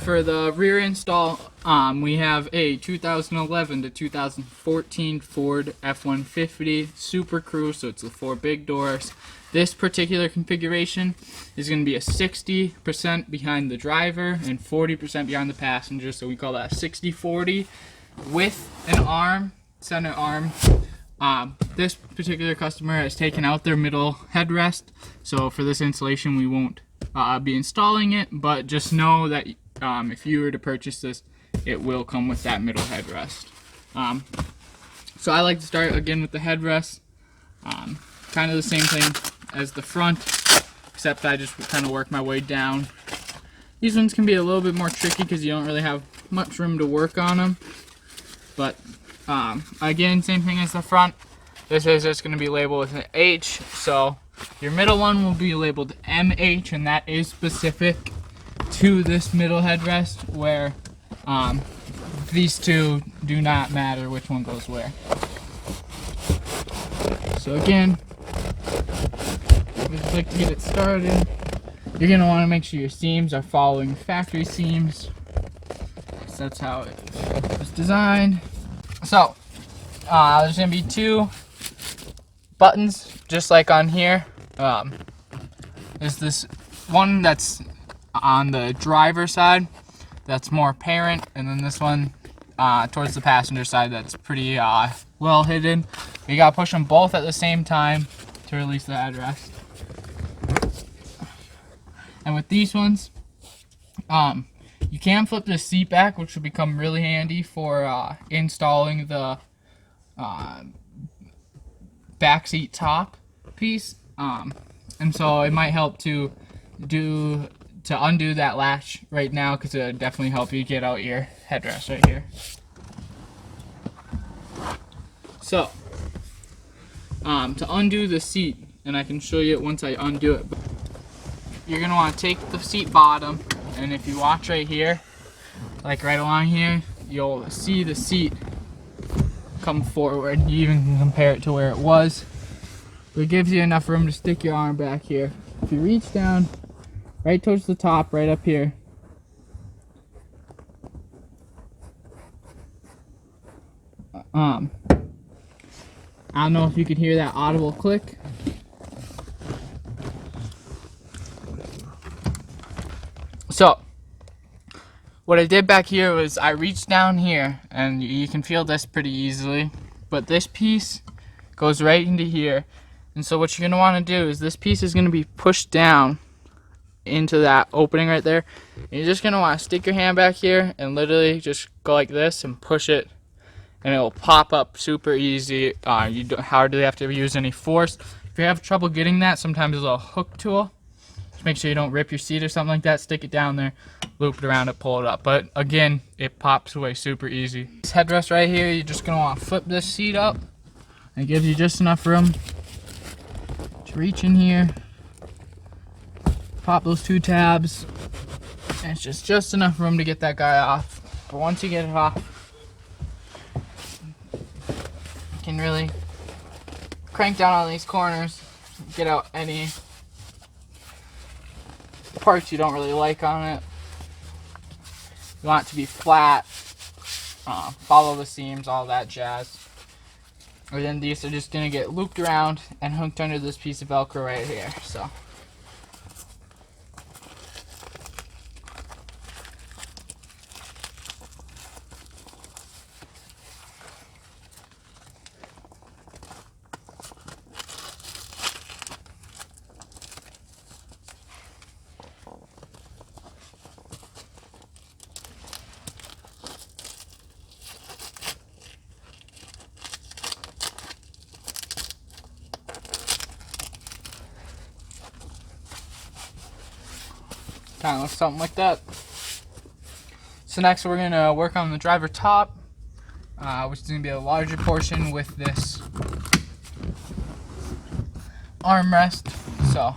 for the rear install, we have a 2011 to 2014 Ford F-150 Super Crew, so it's the 4 big doors. This particular configuration is going to be a 60% behind the driver and 40% behind the passenger, so we call that 60-40 with an arm, center arm. This particular customer has taken out their middle headrest, so for this installation we won't be installing it, but just know that if you were to purchase this, it will come with that middle headrest. So I like to start again with the headrest, kind of the same thing as the front, except I just kind of work my way down. These ones can be a little bit more tricky because you don't really have much room to work on them, but again, same thing as the front. This is just going to be labeled with an H, so your middle one will be labeled MH, and that is specific to this middle headrest, where these two do not matter which one goes where. So again, if you'd like to get it started, you're going to want to make sure your seams are following factory seams, because that's how it was designed. So there's going to be 2 buttons, just like on here. There's this one that's on the driver side that's more apparent, and then this one towards the passenger side that's pretty well hidden. You gotta push them both at the same time to release the headrest. And with these ones, you can flip the seat back, which will become really handy for installing the back seat top piece. And so it might help to undo that latch right now, because it would definitely help you get out your headrest right here. So to undo the seat, and I can show you it once I undo it, you're going to want to take the seat bottom, and if you watch right here, like right along here, you'll see the seat come forward. You even can compare it to where it was. But it gives you enough room to stick your arm back here. If you reach down right towards the top, right up here, I don't know if you could hear that audible click. So what I did back here was I reached down here, and you can feel this pretty easily, but this piece goes right into here. And so what you're going to want to do is this piece is going to be pushed down into that opening right there. And you're just going to want to stick your hand back here and literally just go like this and push it, and it will pop up super easy. You don't hardly have to use any force. If you have trouble getting that, sometimes there's a hook tool. Just make sure you don't rip your seat or something like that. Stick it down there, loop it around it, pull it up. But again, it pops away super easy. This headrest right here, you're just going to want to flip this seat up. It gives you just enough room to reach in here, pop those 2 tabs, and it's just enough room to get that guy off. But once you get it off, you can really crank down on these corners, get out any parts you don't really like on it. You want it to be flat, follow the seams, all that jazz. And then these are just going to get looped around and hooked under this piece of Velcro right here. So kind of looks something like that. So next we're going to work on the driver top, which is going to be a larger portion with this armrest. So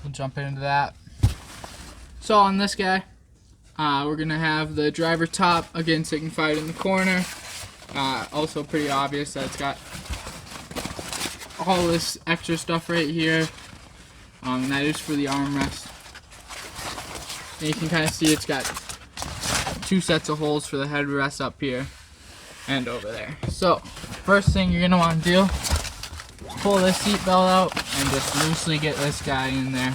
we'll jump into that. So on this guy, we're going to have the driver top, again signified in the corner. Also pretty obvious that it's got all this extra stuff right here, and that is for the armrest. And you can kind of see it's got 2 sets of holes for the headrest up here and over there. So first thing you're gonna want to do is pull this seat belt out and just loosely get this guy in there.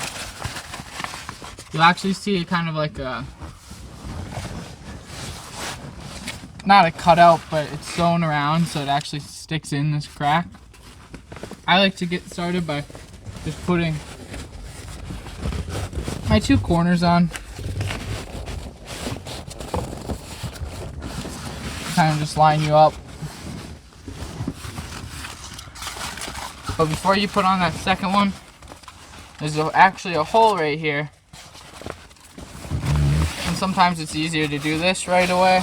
You'll actually see kind of like a, not a cutout, but it's sewn around so it actually sticks in this crack. I like to get started by just putting my 2 corners on. Kind of just line you up. But before you put on that second one, there's actually a hole right here. And sometimes it's easier to do this right away.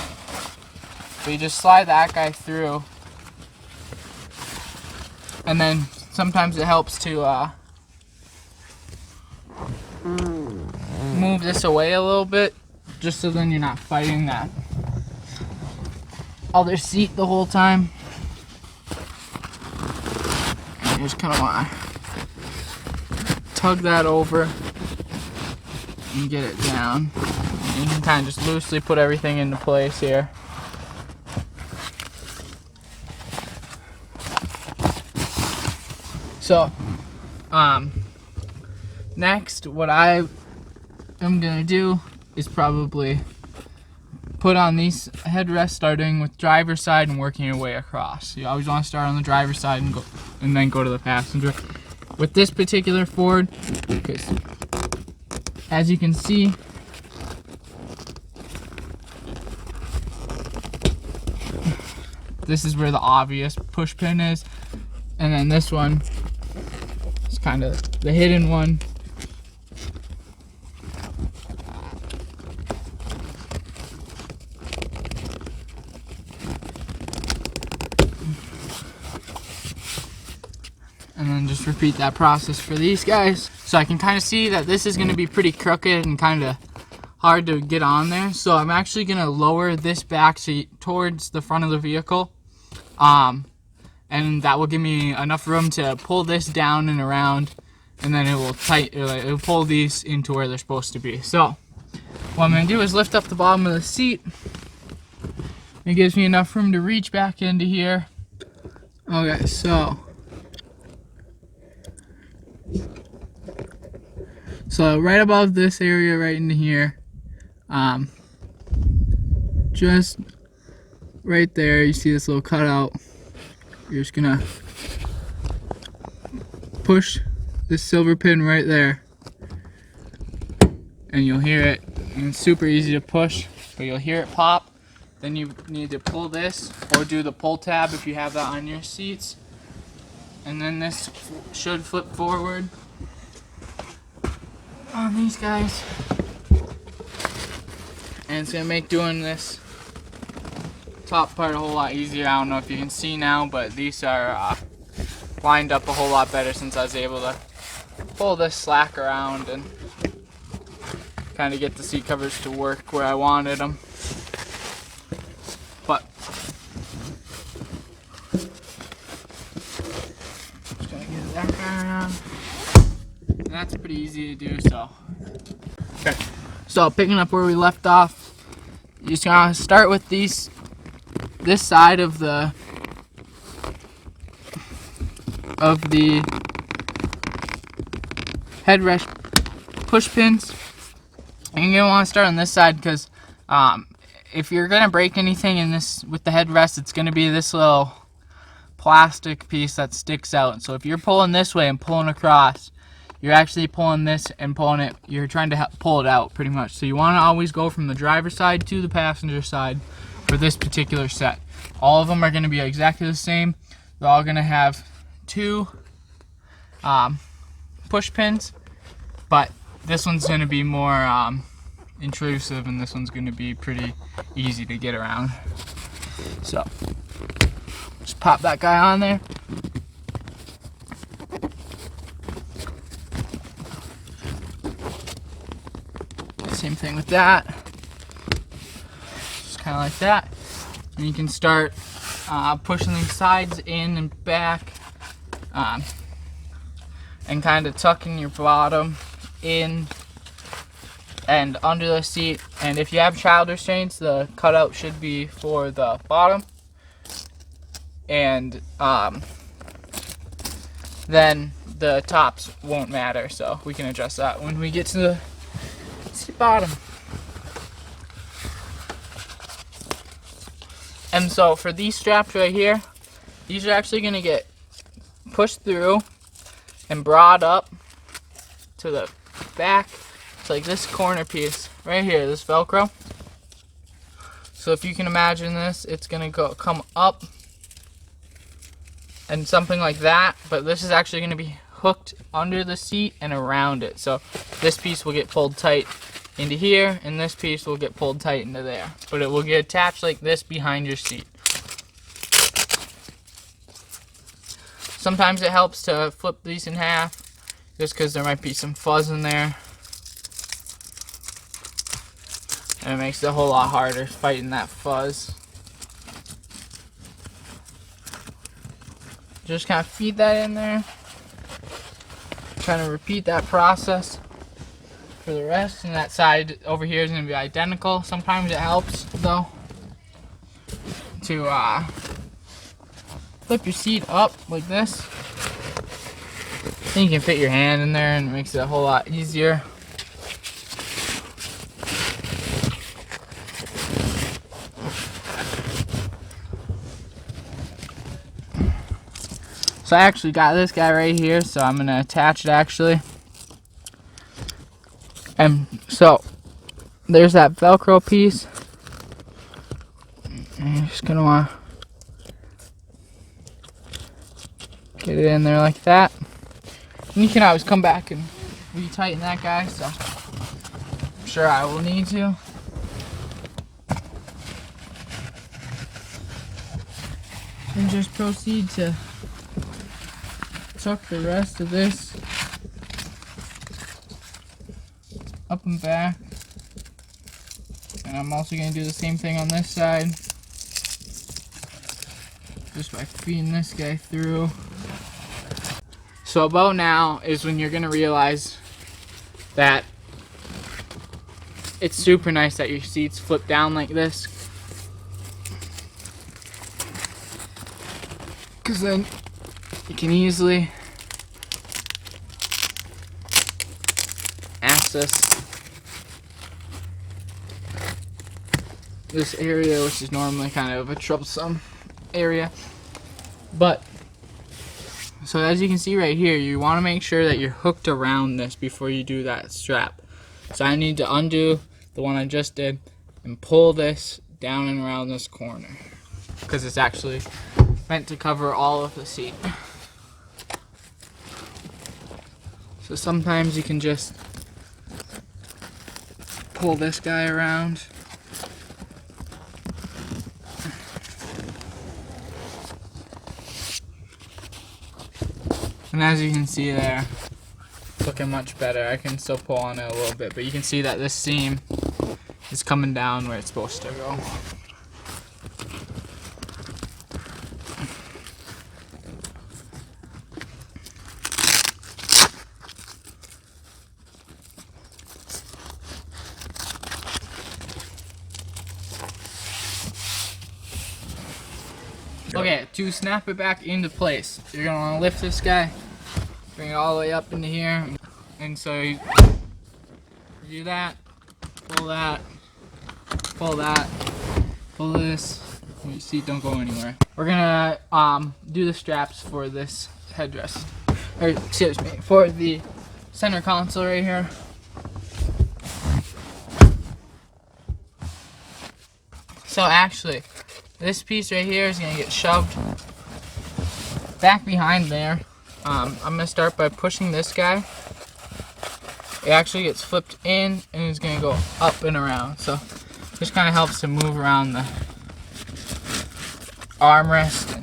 So you just slide that guy through. And then sometimes it helps to move this away a little bit, just so then you're not fighting that other seat the whole time. And you just kind of want to tug that over and get it down. And you can kind of just loosely put everything into place here. So, next, what I am gonna do is probably put on these headrests, starting with driver's side and working your way across. You always want to start on the driver's side and then go to the passenger. With this particular Ford, because as you can see, this is where the obvious push pin is, and then this one is kind of the hidden one. And then just repeat that process for these guys. So I can kind of see that this is going to be pretty crooked and kind of hard to get on there. So I'm actually going to lower this back seat towards the front of the vehicle. And that will give me enough room to pull this down and around. And then it will pull these into where they're supposed to be. So what I'm going to do is lift up the bottom of the seat. It gives me enough room to reach back into here. Okay, so right above this area right into here, just right there, you see this little cutout. You're just gonna push this silver pin right there, and you'll hear it. And it's super easy to push, but you'll hear it pop. Then you need to pull this or do the pull tab if you have that on your seats. And then this should flip forward on these guys, and it's gonna make doing this top part a whole lot easier. I don't know if you can see now, but these are lined up a whole lot better since I was able to pull this slack around and kind of get the seat covers to work where I wanted them. But just gonna get that guy around. And that's pretty easy to do. So, okay. So picking up where we left off, you just gotta start with this side of the headrest push pins. And you're gonna want to start on this side because if you're gonna break anything in this with the headrest, it's gonna be this little plastic piece that sticks out. So if you're pulling this way and pulling across, you're actually pulling this and pulling it. You're trying to pull it out pretty much. So you want to always go from the driver's side to the passenger side for this particular set. All of them are going to be exactly the same. They're all going to have 2 push pins, but this one's going to be more intrusive, and this one's going to be pretty easy to get around. So just pop that guy on there. Same thing with that. Just kind of like that. And you can start pushing these sides in and back, and kind of tucking your bottom in and under the seat. And if you have child restraints, the cutout should be for the bottom. And then the tops won't matter, so we can adjust that when we get to the seat bottom. And so for these straps right here, these are actually going to get pushed through and brought up to the back. It's like this corner piece right here, this Velcro. So if you can imagine this, it's going to come up and something like that, but this is actually going to be hooked under the seat and around it. So this piece will get pulled tight into here, and this piece will get pulled tight into there. But it will get attached like this behind your seat. Sometimes it helps to flip these in half, just because there might be some fuzz in there. And it makes it a whole lot harder fighting that fuzz. Just kind of feed that in there. Trying to repeat that process for the rest. And that side over here is going to be identical. Sometimes it helps, though, to flip your seat up like this. Then you can fit your hand in there and it makes it a whole lot easier. So I actually got this guy right here, so I'm going to attach it actually. And so there's that Velcro piece. And you're just going to want to get it in there like that. And you can always come back and retighten that guy, so I'm sure I will need to. And just proceed to tuck the rest of this up and back. And I'm also going to do the same thing on this side, just by feeding this guy through. So about now is when you're going to realize that it's super nice that your seats flip down like this, because then you can easily access this area, which is normally kind of a troublesome area. But so as you can see right here, you want to make sure that you're hooked around this before you do that strap. So I need to undo the one I just did and pull this down and around this corner, because it's actually meant to cover all of the seat. So sometimes you can just pull this guy around. And as you can see there, it's looking much better. I can still pull on it a little bit, but you can see that this seam is coming down where it's supposed to go. Okay, to snap it back into place, you're going to want to lift this guy, bring it all the way up into here, and so you do that, pull that, pull that, pull this, and your seat don't go anywhere. We're going to do the straps for this headrest, or excuse me, for the center console right here. So actually, this piece right here is going to get shoved back behind there. I'm going to start by pushing this guy. It actually gets flipped in and it's going to go up and around. So this kind of helps to move around the armrest.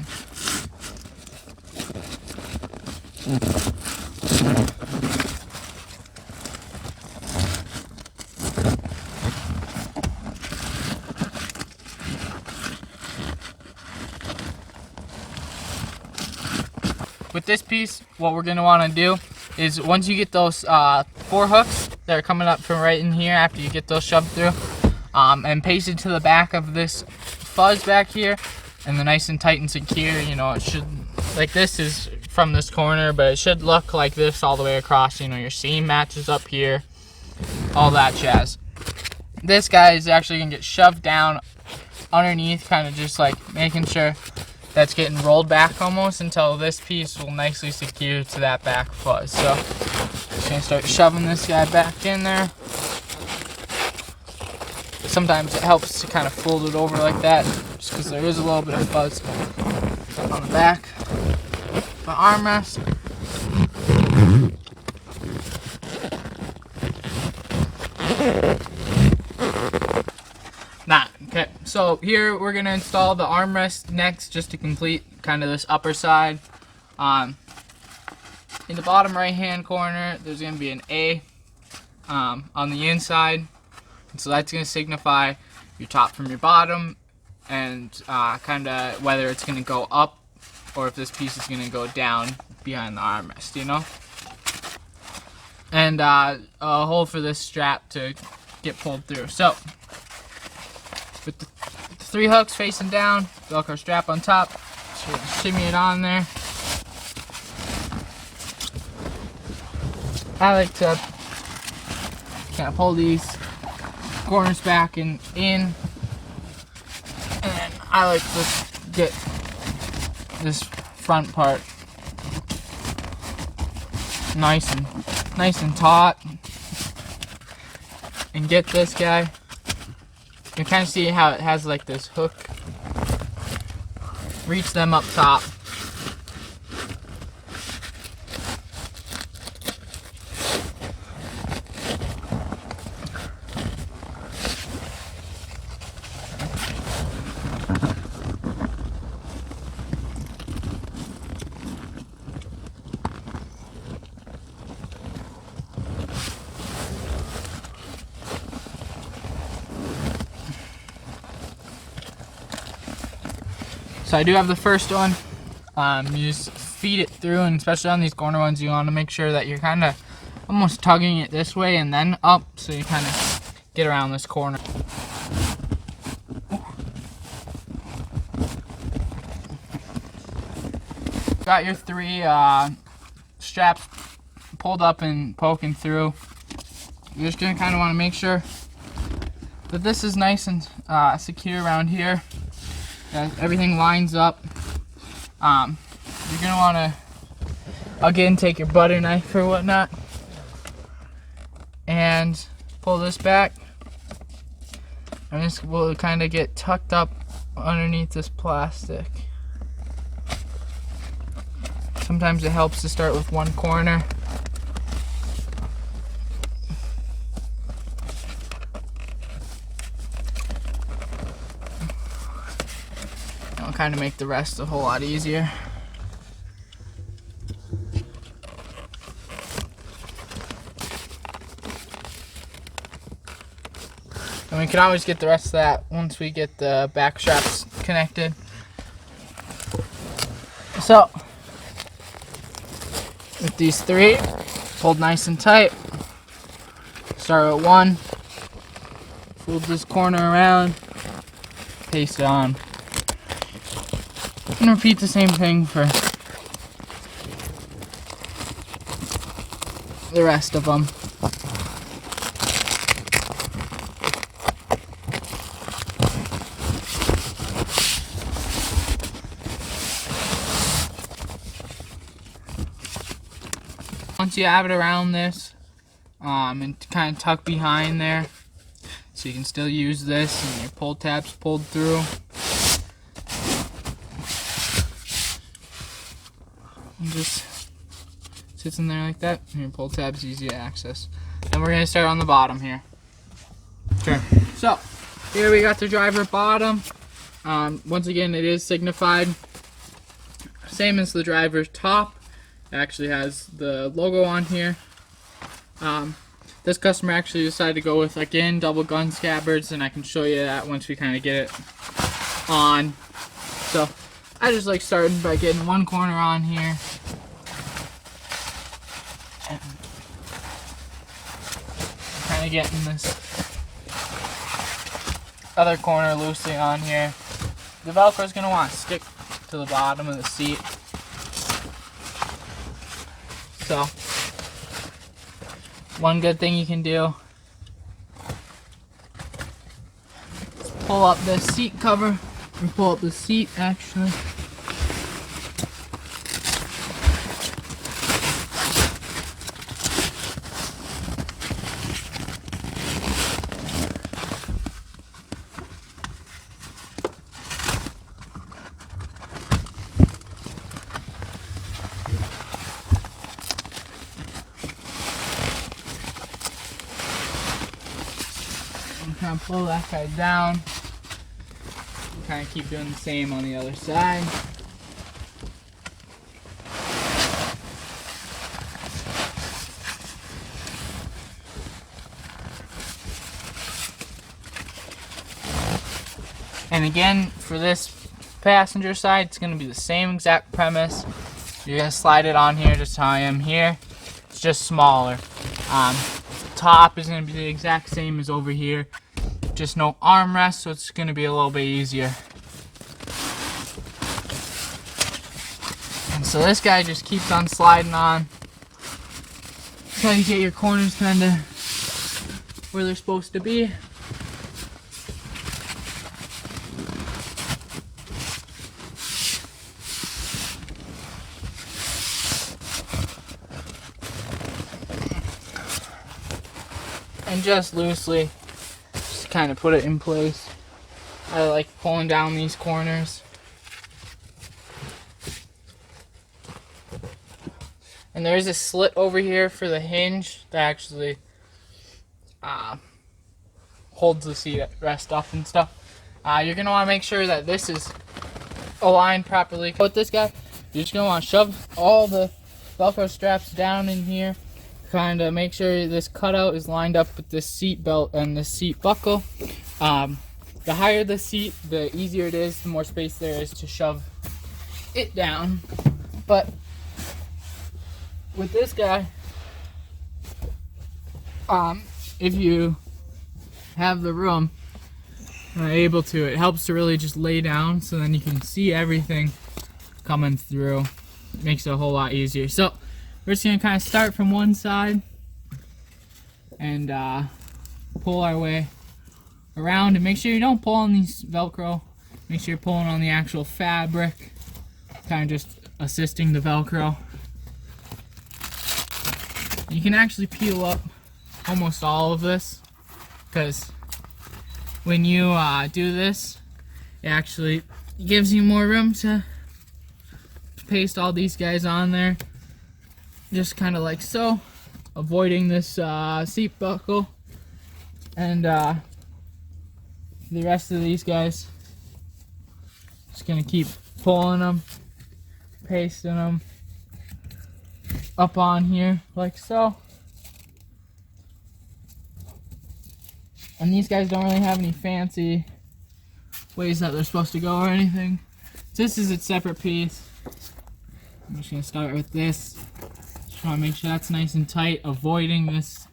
With this piece, what we're going to want to do is once you get those 4 hooks that are coming up from right in here after you get those shoved through, and pasted to the back of this fuzz back here, and they're nice and tight and secure. You know, it should, like, this is from this corner, but it should look like this all the way across. You know, your seam matches up here, all that jazz. This guy is actually gonna get shoved down underneath, kind of just like making sure that's getting rolled back almost until this piece will nicely secure to that back fuzz. So just gonna start shoving this guy back in there. Sometimes it helps to kind of fold it over like that, just because there is a little bit of fuzz on the back. The armrest. Okay, so here we're going to install the armrest next, just to complete kind of this upper side. In the bottom right hand corner, there's going to be an A on the inside. And so that's going to signify your top from your bottom, and kind of whether it's going to go up or if this piece is going to go down behind the armrest, you know? And a hole for this strap to get pulled through. So with the 3 hooks facing down, Velcro strap on top, just shimmy it on there. I like to kind of pull these corners back and in, and I like to get this front part nice and taut, and get this guy. You can kind of see how it has like this hook. Reach them up top. So I do have the first one. You just feed it through, and especially on these corner ones, you want to make sure that you're kind of almost tugging it this way and then up, so you kind of get around this corner. Got your 3 straps pulled up and poking through. You're just going to kind of want to make sure that this is nice and secure around here. Everything lines up. You're gonna want to again take your butter knife or whatnot and pull this back, and this will kind of get tucked up underneath this plastic. Sometimes it helps to start with one corner. Kind of make the rest a whole lot easier. And we can always get the rest of that once we get the back straps connected. So with these 3, hold nice and tight. Start at 1, fold this corner around, paste it on. And repeat the same thing for the rest of them. Once you have it around this, and kind of tuck behind there, so you can still use this, and your pull tabs pulled through. And just sits in there like that, and your pull tab's easy to access. Then we're going to start on the bottom here. Sure. So, here we got the driver bottom. Once again, it is signified. Same as the driver's top. It actually has the logo on here. This customer actually decided to go with, again, double gun scabbards, and I can show you that once we kind of get it on. So, I just like starting by getting one corner on here. kind of getting this other corner loosely on here. The Velcro is going to want to stick to the bottom of the seat. So, one good thing you can do is pull up the seat cover, or pull up the seat actually. Kind of pull that guy down. Kind of keep doing the same on the other side. And again, for this passenger side, it's going to be the same exact premise. You're going to slide it on here just how I am here. It's just smaller. Top is going to be the exact same as over here. Just no armrest, so it's going to be a little bit easier. And so this guy just keeps on sliding on. That's how you get your corners kind of where they're supposed to be. And just loosely kind of put it in place. I like pulling down these corners. And there is a slit over here for the hinge that actually holds the seat rest up and stuff. You're going to want to make sure that this is aligned properly. With this guy, you're just going to want to shove all the Velcro straps down in here. Kind of make sure this cutout is lined up with this seat belt and the seat buckle. The higher the seat, the easier it is, the more space there is to shove it down. But with this guy, if you have the room able to, it helps to really just lay down so then you can see everything coming through. It makes it a whole lot easier. So we're just going to kind of start from one side and pull our way around, and make sure you don't pull on these Velcro. Make sure you're pulling on the actual fabric, kind of just assisting the Velcro. You can actually peel up almost all of this, because when you do this, it actually gives you more room to paste all these guys on there. Just kind of like so, avoiding this seat buckle, and the rest of these guys, just gonna keep pulling them, pasting them up on here like so. And these guys don't really have any fancy ways that they're supposed to go or anything. This is its separate piece. I'm just gonna start with this. Just want to make sure that's nice and tight, avoiding this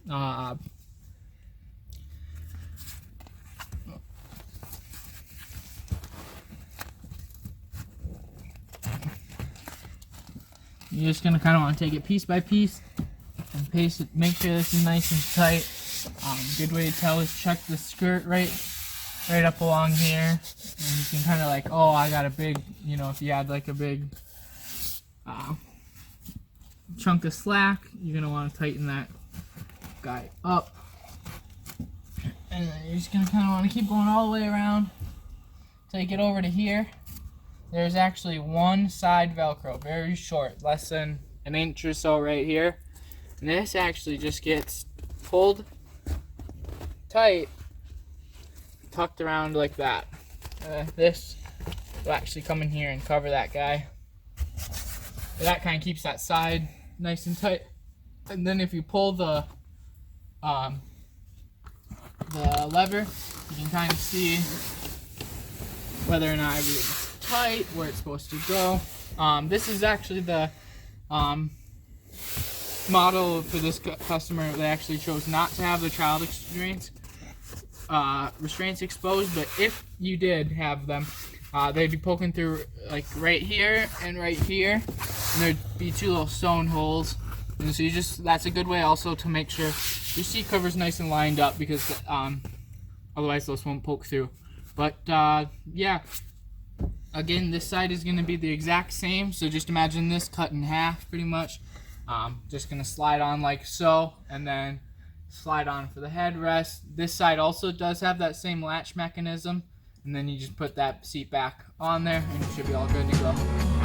you're just gonna kind of want to take it piece by piece and paste it. Make sure this is nice and tight. Good way to tell is check the skirt right up along here, and you can kind of like, oh, I got a big, you know, if you had like a big chunk of slack, you're gonna want to tighten that guy up, and then you're just gonna kind of want to keep going all the way around till you get over to here. There's actually one side Velcro, very short, less than an inch or so right here, and this actually just gets pulled tight, tucked around like that. This will actually come in here and cover that guy. That kind of keeps that side nice and tight. And then if you pull the lever, you can kind of see whether or not everything's tight, where it's supposed to go. This is actually the model for this customer, they actually chose not to have the child restraints exposed, but if you did have them, they'd be poking through like right here and right here, and there'd be 2 little sewn holes. And so that's a good way also to make sure your seat cover's nice and lined up, because otherwise those won't poke through. But yeah, again, this side is going to be the exact same, so just imagine this cut in half pretty much. Just going to slide on like so, and then slide on for the headrest. This side also does have that same latch mechanism, and then you just put that seat back on there and you should be all good to go.